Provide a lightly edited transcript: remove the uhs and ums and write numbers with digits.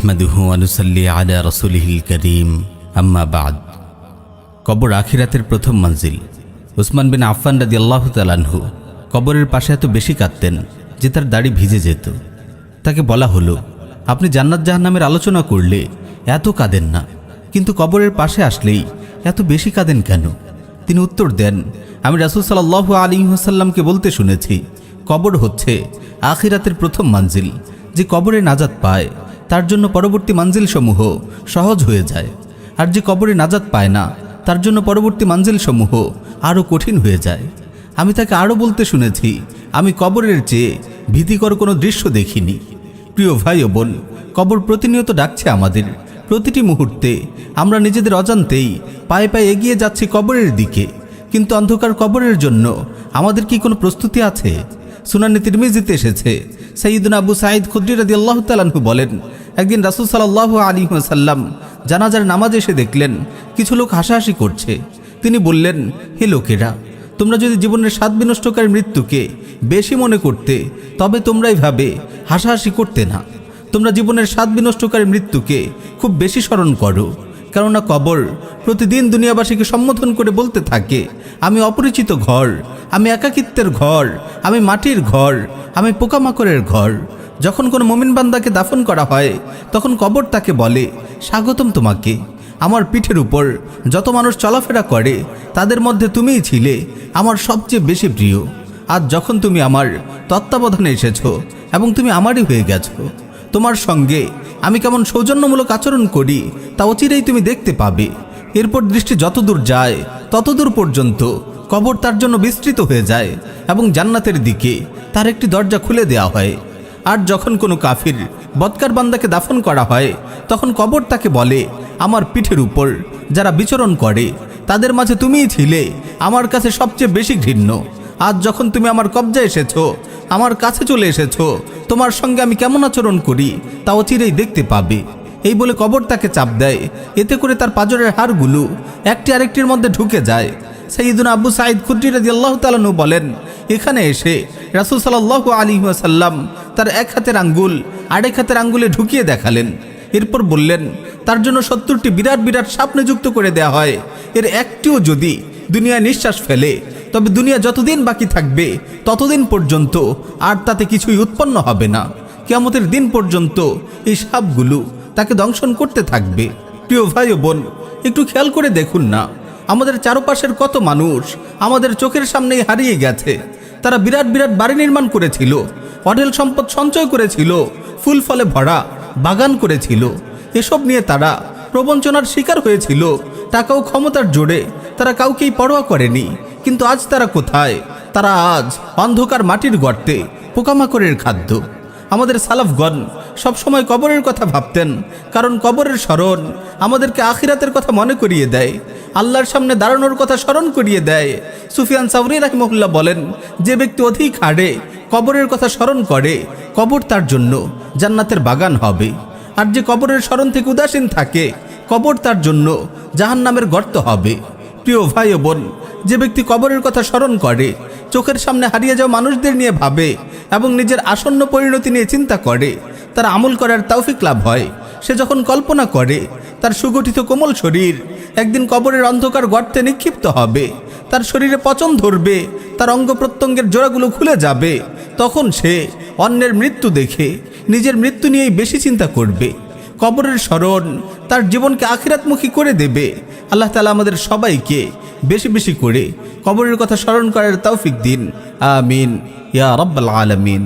নাহমাদুহু ওয়া নুসাল্লি আলা রাসূলিহিল কারীম আম্মা বা'দ। কবর আখিরাতের প্রথম মঞ্জিল। উসমান বিন আফফান রাদিয়াল্লাহু তাআলা আনহু কবরের পাশে এত বেশি কাঁদতেন যে তার দাড়ি ভিজে যেত। তাকে বলা হলো, আপনি জান্নাত জাহান্নামের আলোচনা করলে এত কাঁদেন না, কিন্তু কবরের পাশে আসলেই এত বেশি কাঁদেন কেন? তিনি উত্তর দেন, আমি রাসূল সাল্লাল্লাহু আলাইহি ওয়াসাল্লামকে বলতে শুনেছি, কবর হচ্ছে আখিরাতের প্রথম মঞ্জিল। যে কবরে নাজাত পায় তার জন্য পরবর্তী মঞ্জিলসমূহ সহজ হয়ে যায়, আর যে কবরে নাজাত পায় না তার জন্য পরবর্তী মঞ্জিলসমূহ আরও কঠিন হয়ে যায়। আমি তাকে আরও বলতে শুনেছি, আমি কবরের চেয়ে ভীতিকর কোনো দৃশ্য দেখিনি। প্রিয় ভাই ও বোন, কবর প্রতিনিয়ত ডাকছে আমাদের। প্রতিটি মুহূর্তে আমরা নিজেদের অজান্তেই পায়ে পায়ে এগিয়ে যাচ্ছি কবরের দিকে, কিন্তু অন্ধকার কবরের জন্য আমাদের কি কোনো প্রস্তুতি আছে? সুনানে তিরমিজিতে এসেছে, সাইয়্যিদুনা আবু সাঈদ খুদরি রাদিয়াল্লাহু তাআলা আনহু বলেন, একদিন রাসূল সাল্লাল্লাহু আলাইহি ওয়াসাল্লাম জানাজার নামাজে এসে দেখলেন কিছু লোক হাসাহাসি করছে। তিনি বললেন, হে লোকেরা, তোমরা যদি জীবনের স্বাদ বিনষ্টকারী মৃত্যুকে বেশি মনে করতে তবে তোমরা এইভাবে হাসাহাসি করতে না। তোমরা জীবনের স্বাদ বিনষ্টকারী মৃত্যুকে খুব বেশি স্মরণ করো, কেননা কবর প্রতিদিন দুনিয়াবাসীকে সম্বোধন করে বলতে থাকে, আমি অপরিচিত ঘর, আমি একাকিত্বের ঘর, আমি মাটির ঘর, আমি পোকামাকড়ের ঘর। যখন কোনো মুমিন বান্দাকে দাফন করা হয় তখন কবর তাকে বলে, স্বাগতম তোমাকে। আমার পিঠের উপর যত মানুষ চলাফেরা করে তাদের মধ্যে তুমিই ছিলে আমার সবচেয়ে বেশি প্রিয়। আজ যখন তুমি আমার তত্ত্বাবধানে এসেছো এবং তুমি আমারই হয়ে গেছো, তোমার সঙ্গে আমি কেমন সৌজন্যমূলক আচরণ করি তা অচিরেই তুমি দেখতে পাবে। এরপর দৃষ্টি যতদূর যায় ততদূর পর্যন্ত কবর তার জন্য বিস্তৃত হয়ে যায় এবং জান্নাতের দিকে তার একটি দরজা খুলে দেওয়া হয়। আর যখন কোনো কাফির বদকার বান্দাকে দাফন করা হয় তখন কবর তাকে বলে, আমার পিঠের উপর যারা বিচরণ করে তাদের মাঝে তুমিই ছিলে আমার কাছে সবচেয়ে বেশি ঘৃণ্য। আজ যখন তুমি আমার কবজায় এসেছো, আমার কাছে চলে এসেছো, তোমার সঙ্গে আমি কেমন আচরণ করি তা অচিরেই দেখতে পাবে। এই বলে কবর তাকে চাপ দেয়, এতে করে তার পাঁজরের হাড়গুলো একটি আরেকটির মধ্যে ঢুকে যায়। সাইয়্যিদুনা আবু সাঈদ খুদরি রাদিয়াল্লাহু তাআলা আনহু বলেন, এখানে এসে রাসূল সাল্লাল্লাহু আলাইহি ওয়াসাল্লাম তার এক হাতের আঙ্গুল আরেক হাতের আঙ্গুলে ঢুকিয়ে দেখালেন। এরপর বললেন, তার জন্য ৭০টি বিরাট বিরাট সাপ নিযুক্ত করে দেওয়া হয়। এর একটিও যদি দুনিয়ায় নিঃশ্বাস ফেলে তবে দুনিয়া যতদিন বাকি থাকবে ততদিন পর্যন্ত আর তাতে কিছুই উৎপন্ন হবে না। কিয়ামতের দিন পর্যন্ত এই সাপগুলো তাকে দংশন করতে থাকবে। প্রিয় ভাই ও বোন, একটু খেয়াল করে দেখুন না, আমাদের চারপাশের কত মানুষ আমাদের চোখের সামনেই হারিয়ে গেছে। তারা বিরাট বিরাট বাড়ি নির্মাণ করেছিল, অঢেল সম্পদ সঞ্চয় করেছিল, ফুল ফলে ভরা বাগান করেছিল। এসব নিয়ে তারা প্রবঞ্চনার শিকার হয়েছিল। টাকা ও ক্ষমতার জোরে তারা কাউকেই পরোয়া করেনি। কিন্তু আজ তারা কোথায়? তারা আজ অন্ধকার মাটির গর্তে পোকামাকড়ের খাদ্য। আমাদের সালাফগণ সবসময় কবরের কথা ভাবতেন, কারণ কবরের স্মরণ আমাদেরকে আখিরাতের কথা মনে করিয়ে দেয়, আল্লাহর সামনে দাঁড়ানোর কথা স্মরণ করিয়ে দেয়। সুফিয়ান সাওরি রাহিমাহুল্লাহ বলেন, যে ব্যক্তি অধিক হারে কবরের কথা স্মরণ করে কবর তার জন্য জান্নাতের বাগান হবে, আর যে কবরের স্মরণ থেকে উদাসীন থাকে কবর তার জন্য জাহান্নামের গর্ত হবে। প্রিয় ভাই ও বোন, যে ব্যক্তি কবরের কথা স্মরণ করে, চোখের সামনে হারিয়ে যাওয়া মানুষদের নিয়ে ভাবে এবং নিজের আসন্ন পরিণতি নিয়ে চিন্তা করে, তার আমল করার তৌফিক লাভ হয়। সে যখন কল্পনা করে তার সুগঠিত কোমল শরীর একদিন কবরের অন্ধকার গর্তে নিক্ষিপ্ত হবে, তার শরীরে পচন ধরবে, তার অঙ্গ প্রত্যঙ্গের জোড়াগুলো খুলে যাবে, তখন সে অন্যের মৃত্যু দেখে নিজের মৃত্যু নিয়েই বেশি চিন্তা করবে। কবরের স্মরণ তার জীবনকে আখিরাতমুখী করে দেবে। আল্লাহ তাআলা আমাদের সবাইকে বেশি বেশি করে কবরের কথা স্মরণ করার তৌফিক দিন। আমিন ইয়া রাব্বাল আলামিন।